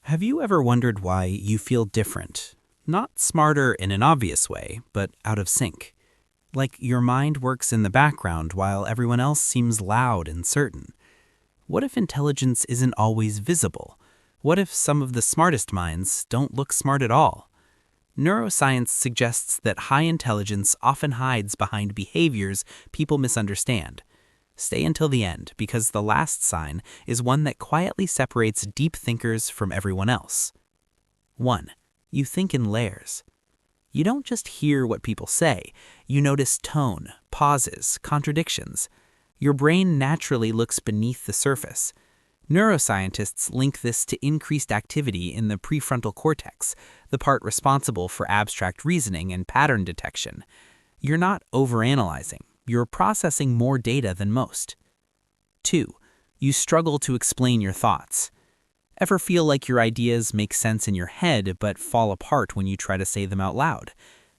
Have you ever wondered why you feel different? Not smarter in an obvious way, but out of sync. Like your mind works in the background while everyone else seems loud and certain. What if intelligence isn't always visible? What if some of the smartest minds don't look smart at all? Neuroscience suggests that high intelligence often hides behind behaviors people misunderstand. Stay until the end, because the last sign is one that quietly separates deep thinkers from everyone else. 1. You think in layers. You don't just hear what people say, you notice tone, pauses, contradictions. Your brain naturally looks beneath the surface. Neuroscientists link this to increased activity in the prefrontal cortex, the part responsible for abstract reasoning and pattern detection. You're not overanalyzing. You're processing more data than most. 2. You struggle to explain your thoughts. Ever feel like your ideas make sense in your head but fall apart when you try to say them out loud?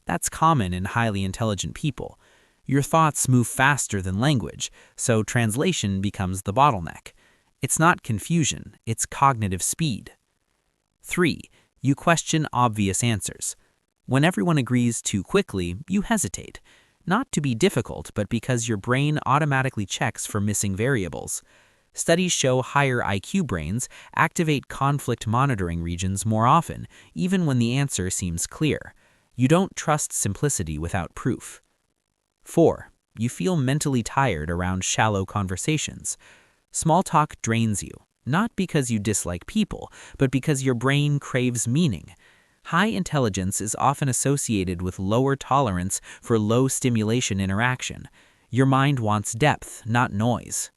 That's common in highly intelligent people. Your thoughts move faster than language, so translation becomes the bottleneck. It's not confusion, it's cognitive speed. 3. You question obvious answers. When everyone agrees too quickly, you hesitate. Not to be difficult, but because your brain automatically checks for missing variables. Studies show higher IQ brains activate conflict monitoring regions more often, even when the answer seems clear. You don't trust simplicity without proof. 4. You feel mentally tired around shallow conversations. Small talk drains you, not because you dislike people, but because your brain craves meaning. High intelligence is often associated with lower tolerance for low stimulation interaction. Your mind wants depth, not noise.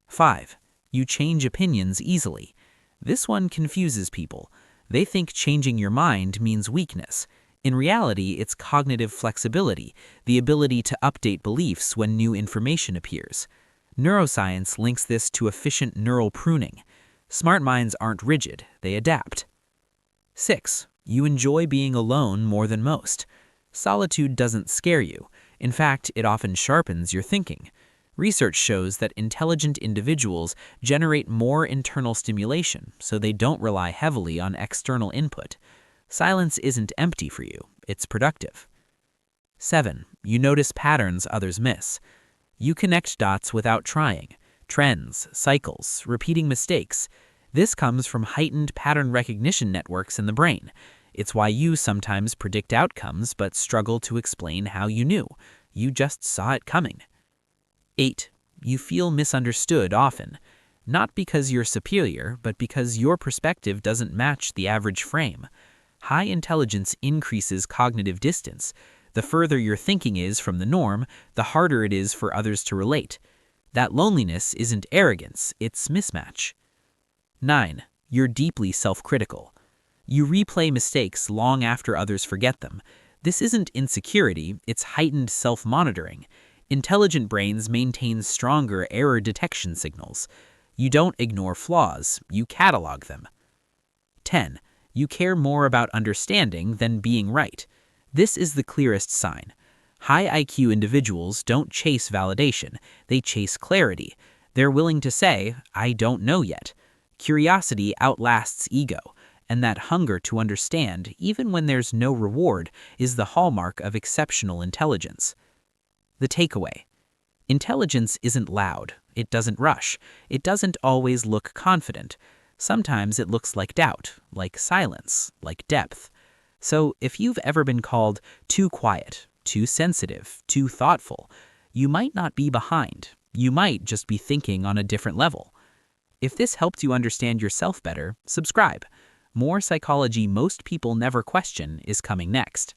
5. You change opinions easily. This one confuses people. They think changing your mind means weakness. In reality, it's cognitive flexibility, the ability to update beliefs when new information appears. Neuroscience links this to efficient neural pruning. Smart minds aren't rigid, they adapt. 6. You enjoy being alone more than most. Solitude doesn't scare you. In fact, it often sharpens your thinking. Research shows that intelligent individuals generate more internal stimulation, so they don't rely heavily on external input. Silence isn't empty for you, it's productive. 7. You notice patterns others miss. You connect dots without trying. Trends, cycles, repeating mistakes. This comes from heightened pattern recognition networks in the brain. It's why you sometimes predict outcomes but struggle to explain how you knew. You just saw it coming. 8. You feel misunderstood often. Not because you're superior, but because your perspective doesn't match the average frame. High intelligence increases cognitive distance. The further your thinking is from the norm, the harder it is for others to relate. That loneliness isn't arrogance, it's mismatch. 9. You're deeply self-critical. You replay mistakes long after others forget them. This isn't insecurity, it's heightened self-monitoring. Intelligent brains maintain stronger error detection signals. You don't ignore flaws, you catalog them. 10. You care more about understanding than being right. This is the clearest sign. High IQ individuals don't chase validation, they chase clarity. They're willing to say, "I don't know yet." Curiosity outlasts ego, and that hunger to understand, even when there's no reward, is the hallmark of exceptional intelligence. The takeaway. Intelligence isn't loud, it doesn't rush, it doesn't always look confident. Sometimes it looks like doubt, like silence, like depth. So if you've ever been called too quiet, too sensitive, too thoughtful, you might not be behind. You might just be thinking on a different level. If this helped you understand yourself better, subscribe. More psychology most people never question is coming next.